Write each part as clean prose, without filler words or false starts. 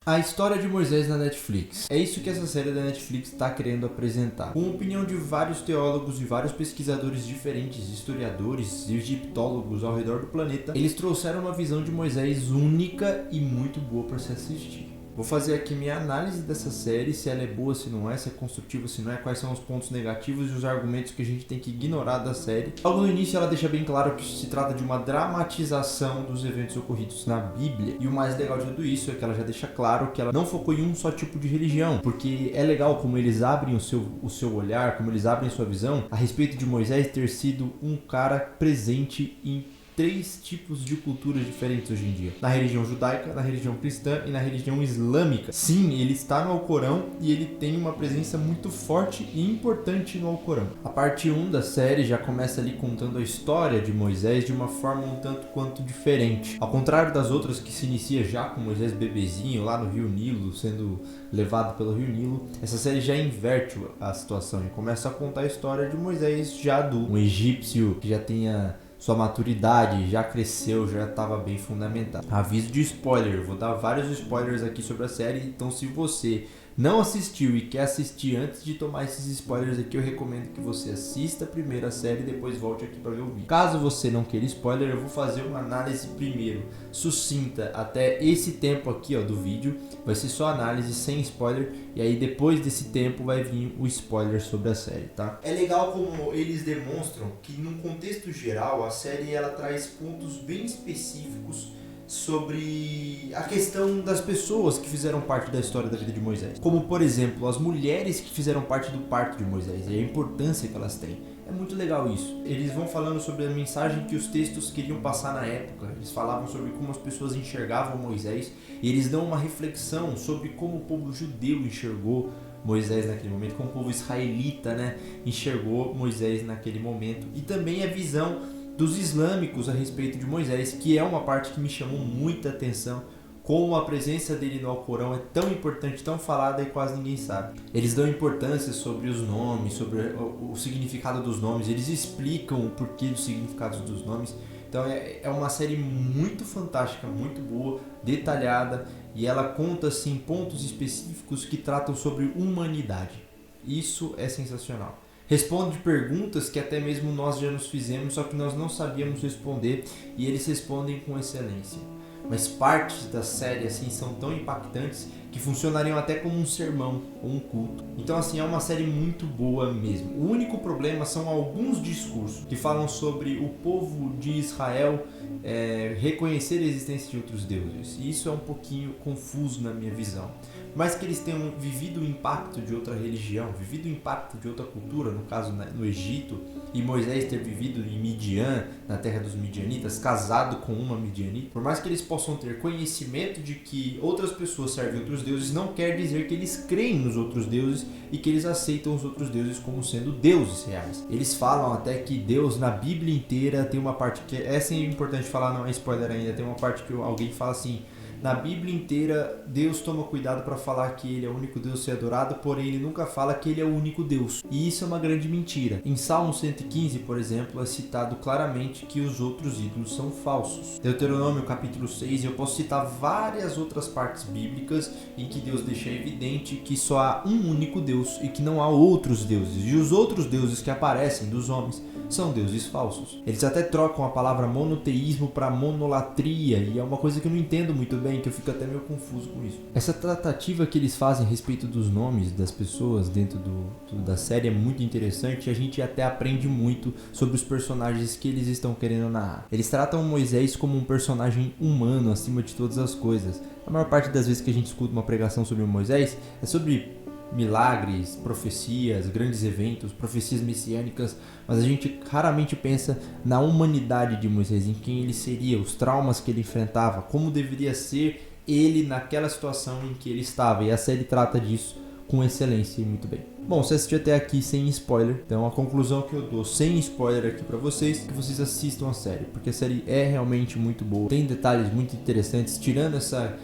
A história de Moisés na Netflix. É isso que essa série da Netflix está querendo apresentar. Com a opinião de vários teólogos e vários pesquisadores diferentes, historiadores e egiptólogos ao redor do planeta, eles trouxeram uma visão de Moisés única e muito boa para se assistir. Vou fazer aqui minha análise dessa série, se ela é boa, se não é, se é construtiva, se não é, quais são os pontos negativos e os argumentos que a gente tem que ignorar da série. Logo no início ela deixa bem claro que se trata de uma dramatização dos eventos ocorridos na Bíblia. E o mais legal de tudo isso é que ela já deixa claro que ela não focou em um só tipo de religião, porque é legal como eles abrem o seu olhar, como eles abrem sua visão a respeito de Moisés ter sido um cara presente em 3 tipos de culturas diferentes hoje em dia. Na religião judaica, na religião cristã e na religião islâmica. Sim, ele está no Alcorão e ele tem uma presença muito forte e importante no Alcorão. A parte 1 da série já começa ali contando a história de Moisés de uma forma um tanto quanto diferente. Ao contrário das outras que se inicia já com Moisés bebezinho lá no Rio Nilo, sendo levado pelo Rio Nilo, essa série já inverte a situação e começa a contar a história de Moisés já adulto. Um egípcio que já tenha sua maturidade, já cresceu, já estava bem fundamentado. Aviso de spoiler, eu vou dar vários spoilers aqui sobre a série, então se você não assistiu e quer assistir antes de tomar esses spoilers aqui, eu recomendo que você assista primeiro a série e depois volte aqui para ver o vídeo. Caso você não queira spoiler, eu vou fazer uma análise primeiro, sucinta, até esse tempo aqui do vídeo, vai ser só análise sem spoiler, e aí depois desse tempo vai vir o spoiler sobre a série, tá? É legal como eles demonstram que num contexto geral, a série ela traz pontos bem específicos sobre a questão das pessoas que fizeram parte da história da vida de Moisés. Como, por exemplo, as mulheres que fizeram parte do parto de Moisés e a importância que elas têm. É muito legal isso. Eles vão falando sobre a mensagem que os textos queriam passar na época. Eles falavam sobre como as pessoas enxergavam Moisés e eles dão uma reflexão sobre como o povo judeu enxergou Moisés naquele momento, como o povo israelita, enxergou Moisés naquele momento. E também a visão dos islâmicos a respeito de Moisés, que é uma parte que me chamou muita atenção, como a presença dele no Alcorão é tão importante, tão falada e quase ninguém sabe. Eles dão importância sobre os nomes, sobre o significado dos nomes, eles explicam o porquê dos significados dos nomes. Então é uma série muito fantástica, muito boa, detalhada, e ela conta assim pontos específicos que tratam sobre humanidade. Isso é sensacional. Responde perguntas que até mesmo nós já nos fizemos, só que nós não sabíamos responder, e eles respondem com excelência. Mas partes da série assim são tão impactantes que funcionariam até como um sermão ou um culto. Então assim, é uma série muito boa mesmo. O único problema são alguns discursos que falam sobre o povo de Israel reconhecer a existência de outros deuses. E isso é um pouquinho confuso na minha visão. Mas que eles tenham vivido o impacto de outra religião, vivido o impacto de outra cultura, no caso no Egito, e Moisés ter vivido em Midian, na terra dos midianitas, casado com uma midianita, por mais que eles possam ter conhecimento de que outras pessoas servem outros deuses, não quer dizer que eles creem nos outros deuses e que eles aceitam os outros deuses como sendo deuses reais. Eles falam até que Deus, na Bíblia inteira, tem uma parte que essa é importante falar, não é spoiler ainda, tem uma parte que alguém fala assim: na Bíblia inteira, Deus toma cuidado para falar que Ele é o único Deus a ser adorado, porém Ele nunca fala que Ele é o único Deus. E isso é uma grande mentira. Em Salmo 115, por exemplo, é citado claramente que os outros ídolos são falsos. Deuteronômio capítulo 6, eu posso citar várias outras partes bíblicas em que Deus deixa evidente que só há um único Deus e que não há outros deuses. E os outros deuses que aparecem dos homens são deuses falsos. Eles até trocam a palavra monoteísmo para monolatria, e é uma coisa que eu não entendo muito bem, que eu fico até meio confuso com isso. Essa tratativa que eles fazem a respeito dos nomes das pessoas dentro da série é muito interessante, e a gente até aprende muito sobre os personagens que eles estão querendo narrar. Eles tratam Moisés como um personagem humano acima de todas as coisas. A maior parte das vezes que a gente escuta uma pregação sobre Moisés é sobre milagres, profecias, grandes eventos, profecias messiânicas, mas a gente raramente pensa na humanidade de Moisés, em quem ele seria, os traumas que ele enfrentava, como deveria ser ele naquela situação em que ele estava, e a série trata disso com excelência e muito bem. Bom, você assistiu até aqui sem spoiler, então a conclusão que eu dou sem spoiler aqui pra vocês é que vocês assistam a série, porque a série é realmente muito boa, tem detalhes muito interessantes, tirando essa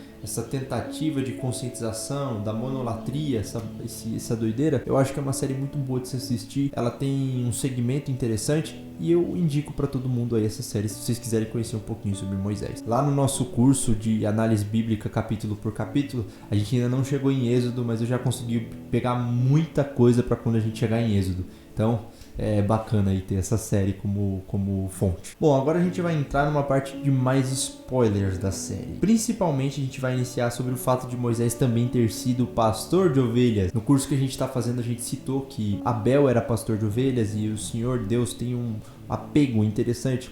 tentativa de conscientização da monolatria, essa doideira. Eu acho que é uma série muito boa de se assistir, ela tem um segmento interessante, e eu indico para todo mundo aí essa série se vocês quiserem conhecer um pouquinho sobre Moisés. Lá no nosso curso de análise bíblica capítulo por capítulo, a gente ainda não chegou em Êxodo, mas eu já consegui pegar muita coisa para quando a gente chegar em Êxodo. Então é bacana aí ter essa série como fonte. Bom, agora a gente vai entrar numa parte de mais spoilers da série. Principalmente a gente vai iniciar sobre o fato de Moisés também ter sido pastor de ovelhas. No curso que a gente está fazendo, a gente citou que Abel era pastor de ovelhas e o Senhor Deus tem um apego interessante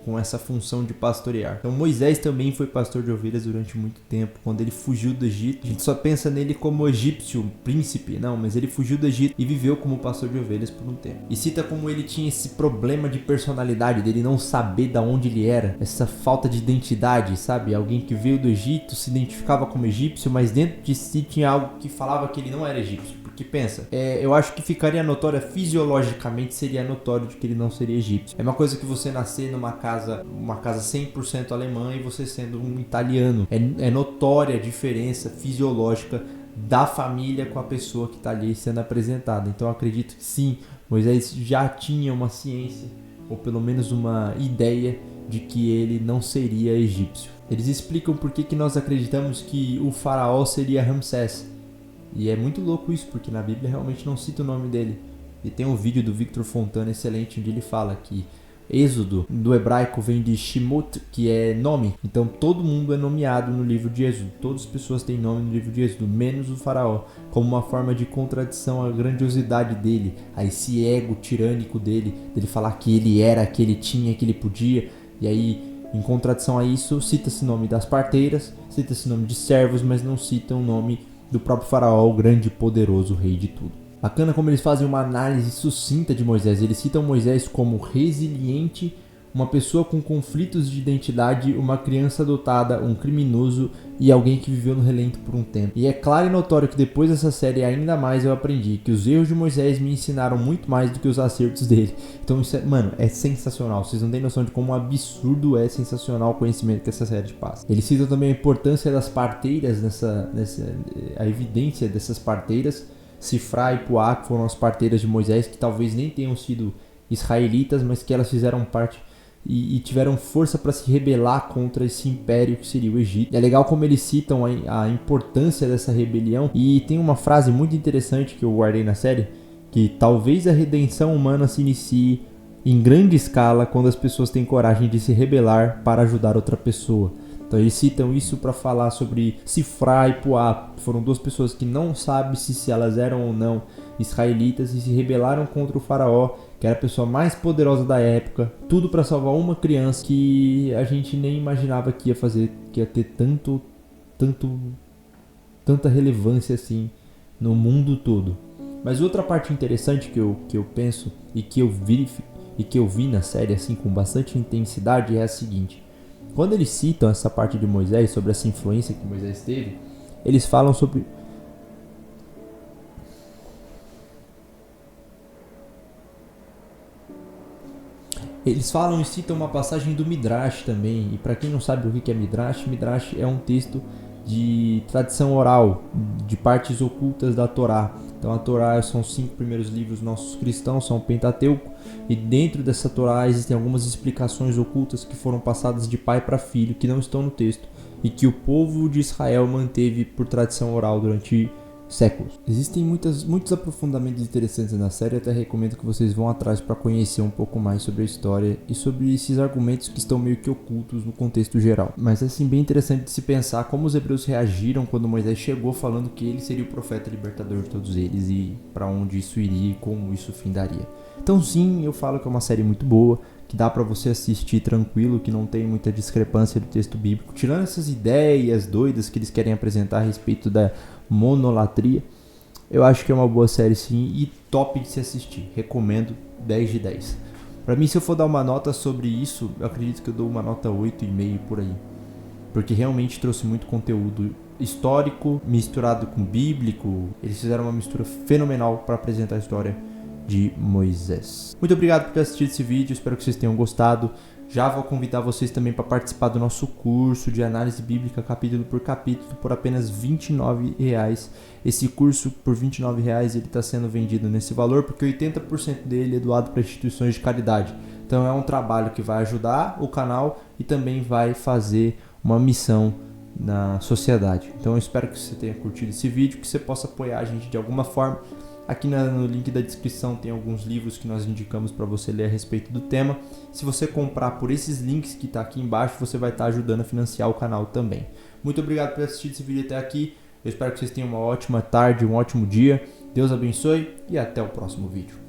com essa função de pastorear. Então Moisés também foi pastor de ovelhas durante muito tempo. Quando ele fugiu do Egito, a gente só pensa nele como egípcio, príncipe, não, mas ele fugiu do Egito e viveu como pastor de ovelhas por um tempo. E cita como ele tinha esse problema de personalidade, dele não saber de onde ele era, essa falta de identidade, sabe? Alguém que veio do Egito, se identificava como egípcio, mas dentro de si tinha algo que falava que ele não era egípcio. Porque pensa, eu acho que ficaria notório, fisiologicamente seria notório de que ele não seria egípcio. É uma coisa que você nascer numa casa 100% alemã e você sendo um italiano. É notória a diferença fisiológica da família com a pessoa que está ali sendo apresentada. Então eu acredito que sim, Moisés já tinha uma ciência, ou pelo menos uma ideia de que ele não seria egípcio. Eles explicam por que nós acreditamos que o faraó seria Ramsés. E é muito louco isso, porque na Bíblia realmente não cita o nome dele. E tem um vídeo do Victor Fontana excelente, onde ele fala que Êxodo, do hebraico, vem de Shemot, que é nome. Então todo mundo é nomeado no livro de Êxodo. Todas as pessoas têm nome no livro de Êxodo, menos o faraó, como uma forma de contradição à grandiosidade dele, a esse ego tirânico dele falar que ele era, que ele tinha, que ele podia. E aí, em contradição a isso, cita-se o nome das parteiras, cita-se o nome de servos, mas não cita o nome do próprio faraó, o grande e poderoso rei de tudo. Bacana como eles fazem uma análise sucinta de Moisés. Eles citam Moisés como resiliente, uma pessoa com conflitos de identidade, uma criança adotada, um criminoso e alguém que viveu no relento por um tempo. E é claro e notório que depois dessa série ainda mais eu aprendi que os erros de Moisés me ensinaram muito mais do que os acertos dele. Então isso é sensacional. Vocês não têm noção de como absurdo é sensacional o conhecimento que essa série passa. Eles citam também a importância das parteiras, a evidência dessas parteiras. Sifrá e Puá, que foram as parteiras de Moisés, que talvez nem tenham sido israelitas, mas que elas fizeram parte e tiveram força para se rebelar contra esse império que seria o Egito. E é legal como eles citam a importância dessa rebelião. E tem uma frase muito interessante que eu guardei na série, que talvez a redenção humana se inicie em grande escala quando as pessoas têm coragem de se rebelar para ajudar outra pessoa. Então eles citam isso para falar sobre Sifrá e Puá. Foram duas pessoas que não sabem se elas eram ou não israelitas e se rebelaram contra o faraó, que era a pessoa mais poderosa da época. Tudo para salvar uma criança que a gente nem imaginava que ia ter tanta relevância assim no mundo todo. Mas outra parte interessante que eu penso e que eu vi na série assim com bastante intensidade é a seguinte. Quando eles citam essa parte de Moisés, sobre essa influência que Moisés teve, eles falam sobre... Eles falam e citam uma passagem do Midrash também. E para quem não sabe o que é Midrash, Midrash é um texto de tradição oral, de partes ocultas da Torá. Então a Torá são os 5 primeiros livros nossos cristãos, são o Pentateuco, e dentro dessa Torá existem algumas explicações ocultas que foram passadas de pai para filho, que não estão no texto, e que o povo de Israel manteve por tradição oral durante séculos. Existem muitos aprofundamentos interessantes na série, eu até recomendo que vocês vão atrás para conhecer um pouco mais sobre a história e sobre esses argumentos que estão meio que ocultos no contexto geral. Mas é assim bem interessante de se pensar como os hebreus reagiram quando Moisés chegou falando que ele seria o profeta libertador de todos eles e para onde isso iria e como isso findaria. Então sim, eu falo que é uma série muito boa, que dá para você assistir tranquilo, que não tem muita discrepância do texto bíblico, tirando essas ideias doidas que eles querem apresentar a respeito da monolatria. Eu acho que é uma boa série sim e top de se assistir, recomendo 10 de 10. Pra mim, se eu for dar uma nota sobre isso, eu acredito que eu dou uma nota 8,5 por aí, porque realmente trouxe muito conteúdo histórico misturado com bíblico. Eles fizeram uma mistura fenomenal para apresentar a história de Moisés. Muito obrigado por ter assistido esse vídeo, espero que vocês tenham gostado. Já vou convidar vocês também para participar do nosso curso de análise bíblica capítulo por capítulo por apenas R$29. Esse curso por R$29 ele está sendo vendido nesse valor porque 80% dele é doado para instituições de caridade. Então é um trabalho que vai ajudar o canal e também vai fazer uma missão na sociedade. Então eu espero que você tenha curtido esse vídeo, que você possa apoiar a gente de alguma forma. Aqui no link da descrição tem alguns livros que nós indicamos para você ler a respeito do tema. Se você comprar por esses links que está aqui embaixo, você vai estar ajudando a financiar o canal também. Muito obrigado por assistir esse vídeo até aqui. Eu espero que vocês tenham uma ótima tarde, um ótimo dia. Deus abençoe e até o próximo vídeo.